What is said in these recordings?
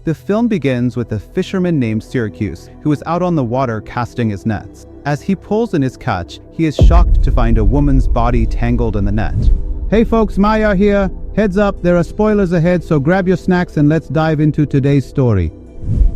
The film begins with a fisherman named Syracuse, who is out on the water casting his nets. As he pulls in his catch, he is shocked to find a woman's body tangled in the net. Hey folks, Maya here. Heads up, there are spoilers ahead, so grab your snacks and let's dive into today's story.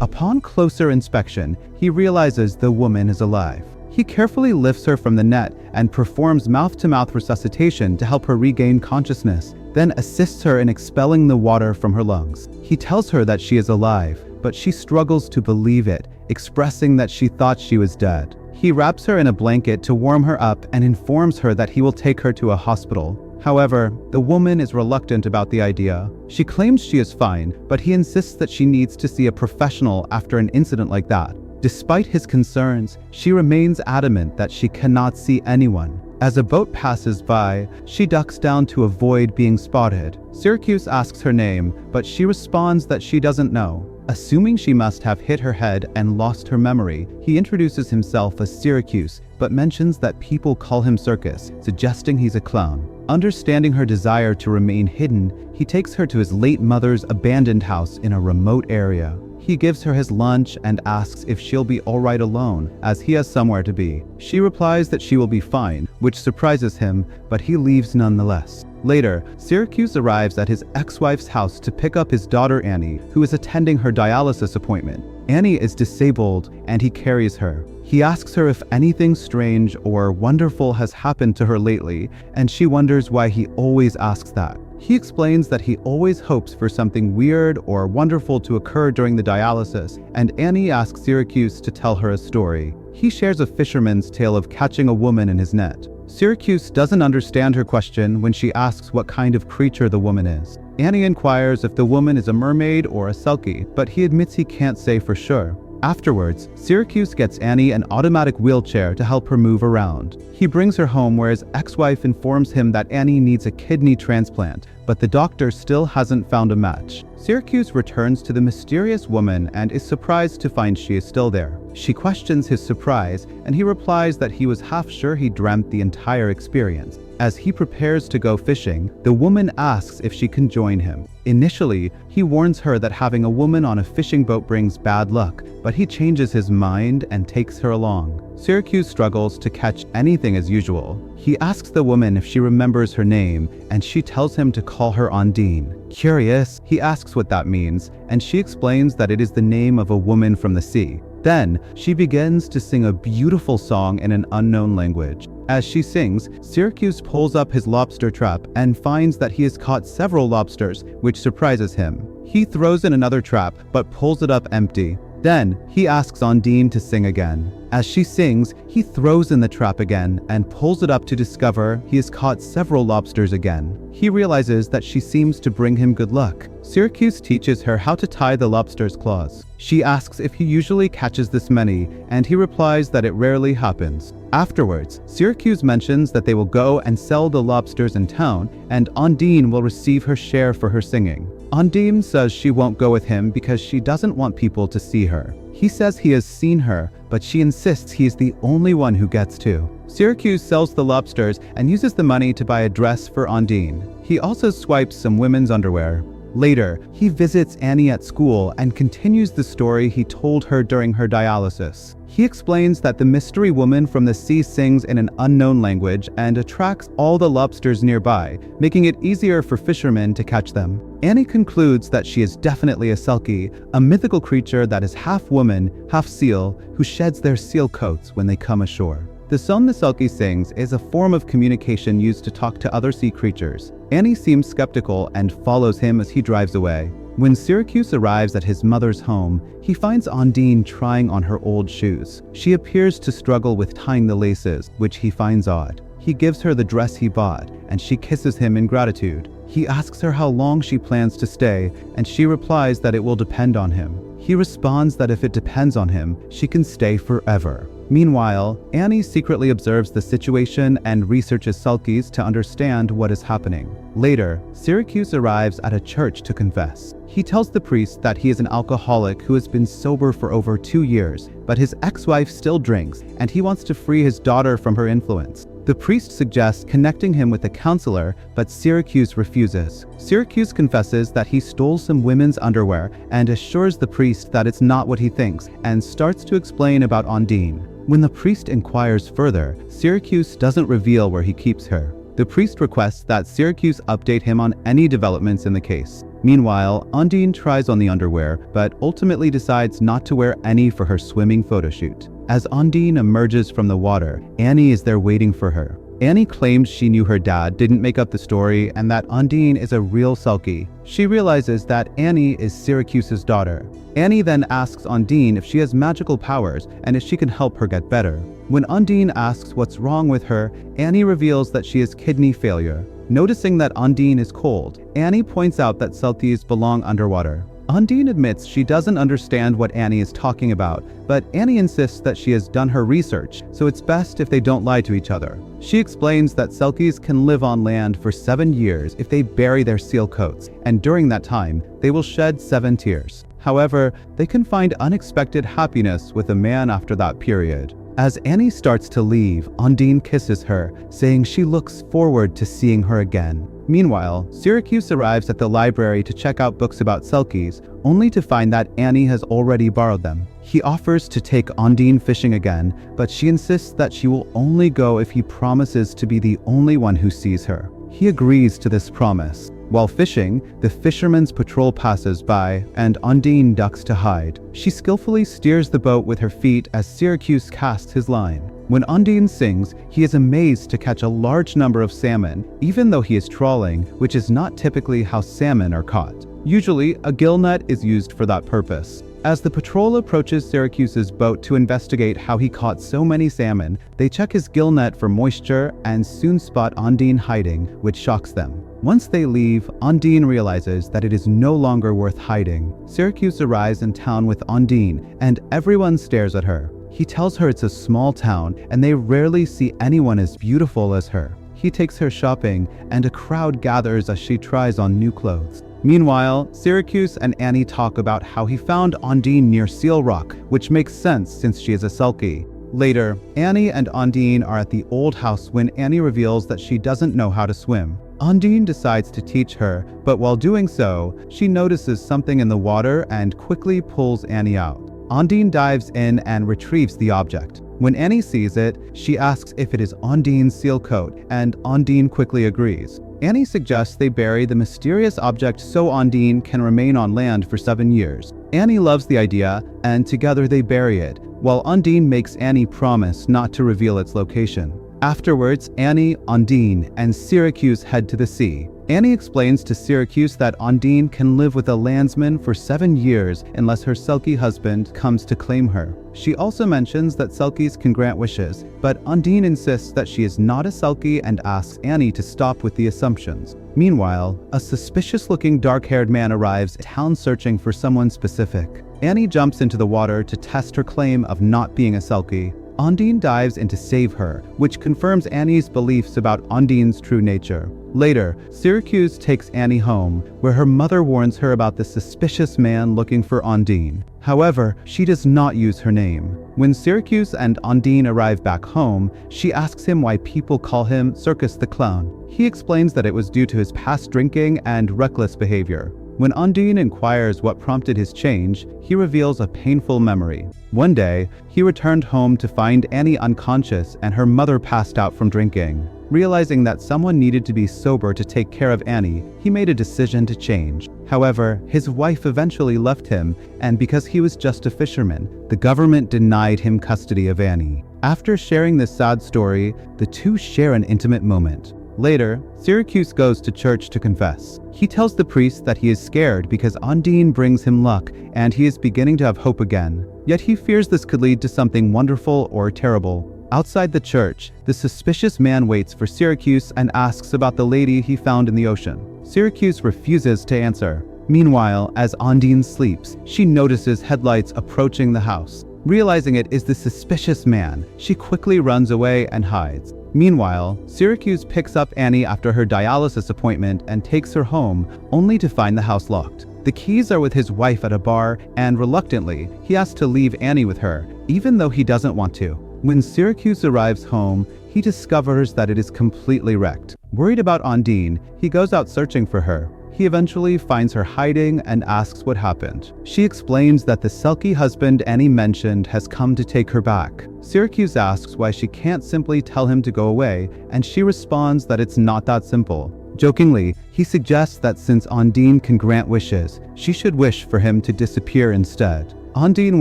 Upon closer inspection, he realizes the woman is alive. He carefully lifts her from the net and performs mouth-to-mouth resuscitation to help her regain consciousness, then assists her in expelling the water from her lungs. He tells her that she is alive, but she struggles to believe it, expressing that she thought she was dead. He wraps her in a blanket to warm her up and informs her that he will take her to a hospital. However, the woman is reluctant about the idea. She claims she is fine, but he insists that she needs to see a professional after an incident like that. Despite his concerns, she remains adamant that she cannot see anyone. As a boat passes by, she ducks down to avoid being spotted. Syracuse asks her name, but she responds that she doesn't know. Assuming she must have hit her head and lost her memory, he introduces himself as Syracuse, but mentions that people call him Circus, suggesting he's a clown. Understanding her desire to remain hidden, he takes her to his late mother's abandoned house in a remote area. He gives her his lunch and asks if she'll be alright alone, as he has somewhere to be. She replies that she will be fine, which surprises him, but he leaves nonetheless. Later, Syracuse arrives at his ex-wife's house to pick up his daughter Annie, who is attending her dialysis appointment. Annie is disabled, and he carries her. He asks her if anything strange or wonderful has happened to her lately, and she wonders why he always asks that. He explains that he always hopes for something weird or wonderful to occur during the dialysis, and Annie asks Syracuse to tell her a story. He shares a fisherman's tale of catching a woman in his net. Syracuse doesn't understand her question when she asks what kind of creature the woman is. Annie inquires if the woman is a mermaid or a selkie, but he admits he can't say for sure. Afterwards, Syracuse gets Annie an automatic wheelchair to help her move around. He brings her home where his ex-wife informs him that Annie needs a kidney transplant, but the doctor still hasn't found a match. Syracuse returns to the mysterious woman and is surprised to find she is still there. She questions his surprise, and he replies that he was half sure he dreamt the entire experience. As he prepares to go fishing, the woman asks if she can join him. Initially, he warns her that having a woman on a fishing boat brings bad luck, but he changes his mind and takes her along. Syracuse struggles to catch anything as usual. He asks the woman if she remembers her name, and she tells him to call her Undine. Curious, he asks what that means, and she explains that it is the name of a woman from the sea. Then, she begins to sing a beautiful song in an unknown language. As she sings, Syracuse pulls up his lobster trap and finds that he has caught several lobsters, which surprises him. He throws in another trap, but pulls it up empty. Then, he asks Undine to sing again. As she sings, he throws in the trap again and pulls it up to discover he has caught several lobsters again. He realizes that she seems to bring him good luck. Syracuse teaches her how to tie the lobster's claws. She asks if he usually catches this many, and he replies that it rarely happens. Afterwards, Syracuse mentions that they will go and sell the lobsters in town, and Undine will receive her share for her singing. Undine says she won't go with him because she doesn't want people to see her. He says he has seen her, but she insists he is the only one who gets to. Syracuse sells the lobsters and uses the money to buy a dress for Undine. He also swipes some women's underwear. Later, he visits Annie at school and continues the story he told her during her dialysis. He explains that the mystery woman from the sea sings in an unknown language and attracts all the lobsters nearby, making it easier for fishermen to catch them. Annie concludes that she is definitely a selkie, a mythical creature that is half woman, half seal, who sheds their seal coats when they come ashore. The song the selkie sings is a form of communication used to talk to other sea creatures. Annie seems skeptical and follows him as he drives away. When Syracuse arrives at his mother's home, he finds Undine trying on her old shoes. She appears to struggle with tying the laces, which he finds odd. He gives her the dress he bought, and she kisses him in gratitude. He asks her how long she plans to stay, and she replies that it will depend on him. He responds that if it depends on him, she can stay forever. Meanwhile, Annie secretly observes the situation and researches selkies to understand what is happening. Later, Syracuse arrives at a church to confess. He tells the priest that he is an alcoholic who has been sober for over 2 years, but his ex-wife still drinks, and he wants to free his daughter from her influence. The priest suggests connecting him with a counselor, but Syracuse refuses. Syracuse confesses that he stole some women's underwear and assures the priest that it's not what he thinks, and starts to explain about Undine. When the priest inquires further, Syracuse doesn't reveal where he keeps her. The priest requests that Syracuse update him on any developments in the case. Meanwhile, Undine tries on the underwear, but ultimately decides not to wear any for her swimming photo shoot. As Undine emerges from the water, Annie is there waiting for her. Annie claims she knew her dad didn't make up the story and that Undine is a real Selkie. She realizes that Annie is Syracuse's daughter. Annie then asks Undine if she has magical powers and if she can help her get better. When Undine asks what's wrong with her, Annie reveals that she has kidney failure. Noticing that Undine is cold, Annie points out that Selkies belong underwater. Undine admits she doesn't understand what Annie is talking about, but Annie insists that she has done her research, so it's best if they don't lie to each other. She explains that Selkies can live on land for 7 years if they bury their seal coats, and during that time, they will shed 7 tears. However, they can find unexpected happiness with a man after that period. As Annie starts to leave, Undine kisses her, saying she looks forward to seeing her again. Meanwhile, Syracuse arrives at the library to check out books about Selkies, only to find that Annie has already borrowed them. He offers to take Undine fishing again, but she insists that she will only go if he promises to be the only one who sees her. He agrees to this promise. While fishing, the fisherman's patrol passes by, and Undine ducks to hide. She skillfully steers the boat with her feet as Syracuse casts his line. When Undine sings, he is amazed to catch a large number of salmon, even though he is trawling, which is not typically how salmon are caught. Usually, a gill net is used for that purpose. As the patrol approaches Syracuse's boat to investigate how he caught so many salmon, they check his gill net for moisture and soon spot Undine hiding, which shocks them. Once they leave, Undine realizes that it is no longer worth hiding. Syracuse arrives in town with Undine, and everyone stares at her. He tells her it's a small town, and they rarely see anyone as beautiful as her. He takes her shopping, and a crowd gathers as she tries on new clothes. Meanwhile, Syracuse and Annie talk about how he found Undine near Seal Rock, which makes sense since she is a Selkie. Later, Annie and Undine are at the old house when Annie reveals that she doesn't know how to swim. Undine decides to teach her, but while doing so, she notices something in the water and quickly pulls Annie out. Undine dives in and retrieves the object. When Annie sees it, she asks if it is Undine's seal coat, and Undine quickly agrees. Annie suggests they bury the mysterious object so Undine can remain on land for 7 years. Annie loves the idea, and together they bury it, while Undine makes Annie promise not to reveal its location. Afterwards, Annie, Undine, and Syracuse head to the sea. Annie explains to Syracuse that Undine can live with a landsman for 7 years unless her Selkie husband comes to claim her. She also mentions that Selkies can grant wishes, but Undine insists that she is not a Selkie and asks Annie to stop with the assumptions. Meanwhile, a suspicious-looking dark-haired man arrives in town searching for someone specific. Annie jumps into the water to test her claim of not being a Selkie. Undine dives in to save her, which confirms Annie's beliefs about Undine's true nature. Later, Syracuse takes Annie home, where her mother warns her about the suspicious man looking for Undine. However, she does not use her name. When Syracuse and Undine arrive back home, she asks him why people call him Circus the Clown. He explains that it was due to his past drinking and reckless behavior. When Undine inquires what prompted his change, he reveals a painful memory. One day, he returned home to find Annie unconscious and her mother passed out from drinking. Realizing that someone needed to be sober to take care of Annie, he made a decision to change. However, his wife eventually left him, and because he was just a fisherman, the government denied him custody of Annie. After sharing this sad story, the two share an intimate moment. Later, Syracuse goes to church to confess. He tells the priest that he is scared because Undine brings him luck and he is beginning to have hope again. Yet he fears this could lead to something wonderful or terrible. Outside the church, the suspicious man waits for Syracuse and asks about the lady he found in the ocean. Syracuse refuses to answer. Meanwhile, as Undine sleeps, she notices headlights approaching the house. Realizing it is the suspicious man, she quickly runs away and hides. Meanwhile, Syracuse picks up Annie after her dialysis appointment and takes her home, only to find the house locked. The keys are with his wife at a bar, and reluctantly, he asks to leave Annie with her, even though he doesn't want to. When Syracuse arrives home, he discovers that it is completely wrecked. Worried about Undine, he goes out searching for her. He eventually finds her hiding and asks what happened. She explains that the sulky husband Annie mentioned has come to take her back. Syracuse asks why she can't simply tell him to go away, and she responds that it's not that simple. Jokingly, he suggests that since Undine can grant wishes, she should wish for him to disappear instead. Undine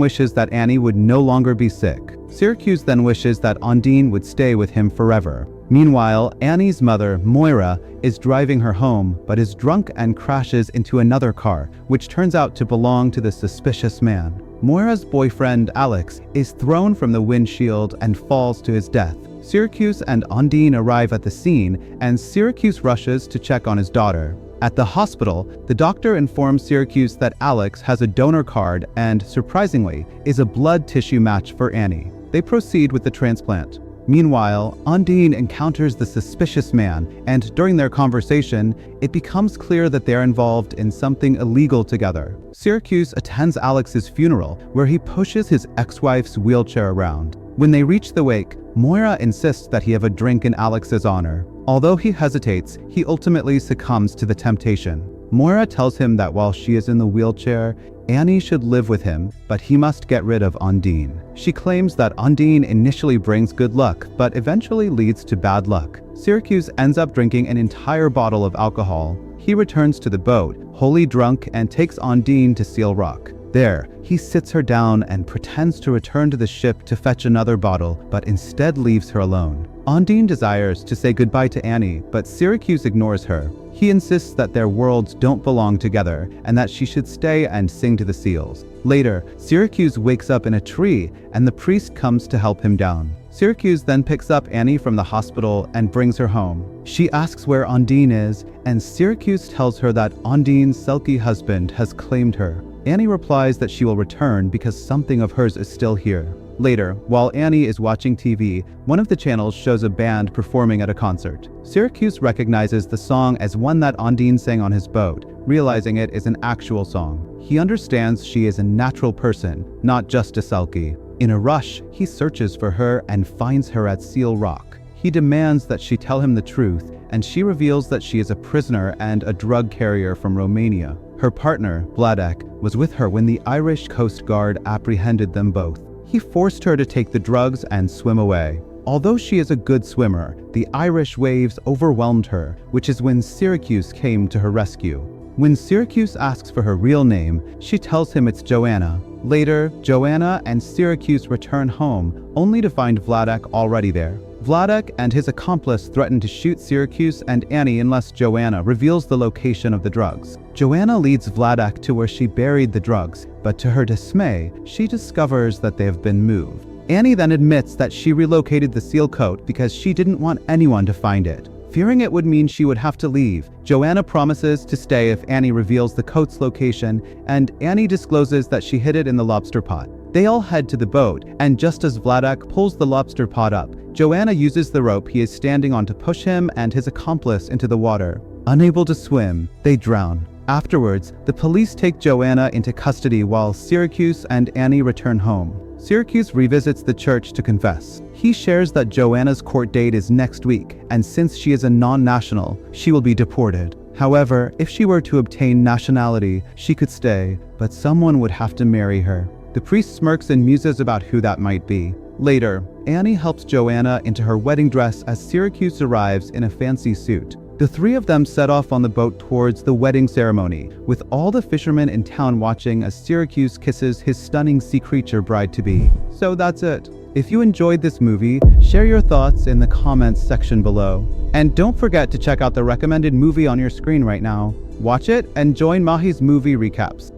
wishes that Annie would no longer be sick. Syracuse then wishes that Undine would stay with him forever. Meanwhile, Annie's mother, Moira, is driving her home, but is drunk and crashes into another car, which turns out to belong to the suspicious man. Moira's boyfriend, Alex, is thrown from the windshield and falls to his death. Syracuse and Undine arrive at the scene, and Syracuse rushes to check on his daughter. At the hospital, the doctor informs Syracuse that Alex has a donor card and, surprisingly, is a blood tissue match for Annie. They proceed with the transplant. Meanwhile, Undine encounters the suspicious man, and during their conversation, it becomes clear that they're involved in something illegal together. Syracuse attends Alex's funeral, where he pushes his ex-wife's wheelchair around. When they reach the wake, Moira insists that he have a drink in Alex's honor. Although he hesitates, he ultimately succumbs to the temptation. Moira tells him that while she is in the wheelchair, Annie should live with him, but he must get rid of Undine. She claims that Undine initially brings good luck, but eventually leads to bad luck. Syracuse ends up drinking an entire bottle of alcohol. He returns to the boat, wholly drunk, and takes Undine to Seal Rock. There, he sits her down and pretends to return to the ship to fetch another bottle, but instead leaves her alone. Undine desires to say goodbye to Annie, but Syracuse ignores her. He insists that their worlds don't belong together and that she should stay and sing to the seals. Later, Syracuse wakes up in a tree and the priest comes to help him down. Syracuse then picks up Annie from the hospital and brings her home. She asks where Undine is, and Syracuse tells her that Undine's sulky husband has claimed her. Annie replies that she will return because something of hers is still here. Later, while Annie is watching TV, one of the channels shows a band performing at a concert. Syracuse recognizes the song as one that Undine sang on his boat, realizing it is an actual song. He understands she is a natural person, not just a sulky. In a rush, he searches for her and finds her at Seal Rock. He demands that she tell him the truth, and she reveals that she is a prisoner and a drug carrier from Romania. Her partner, Vladek, was with her when the Irish Coast Guard apprehended them both. He forced her to take the drugs and swim away. Although she is a good swimmer, the Irish waves overwhelmed her, which is when Syracuse came to her rescue. When Syracuse asks for her real name, she tells him it's Joanna. Later, Joanna and Syracuse return home, only to find Vladek already there. Vladek and his accomplice threaten to shoot Syracuse and Annie unless Joanna reveals the location of the drugs. Joanna leads Vladek to where she buried the drugs, but to her dismay, she discovers that they have been moved. Annie then admits that she relocated the seal coat because she didn't want anyone to find it. Fearing it would mean she would have to leave, Joanna promises to stay if Annie reveals the coat's location, and Annie discloses that she hid it in the lobster pot. They all head to the boat, and just as Vladek pulls the lobster pot up, Joanna uses the rope he is standing on to push him and his accomplice into the water. Unable to swim, they drown. Afterwards, the police take Joanna into custody while Syracuse and Annie return home. Syracuse revisits the church to confess. He shares that Joanna's court date is next week, and since she is a non-national, she will be deported. However, if she were to obtain nationality, she could stay, but someone would have to marry her. The priest smirks and muses about who that might be. Later, Annie helps Joanna into her wedding dress as Syracuse arrives in a fancy suit. The three of them set off on the boat towards the wedding ceremony, with all the fishermen in town watching as Syracuse kisses his stunning sea creature bride-to-be. So that's it. If you enjoyed this movie, share your thoughts in the comments section below. And don't forget to check out the recommended movie on your screen right now. Watch it and join Mahi's movie recaps.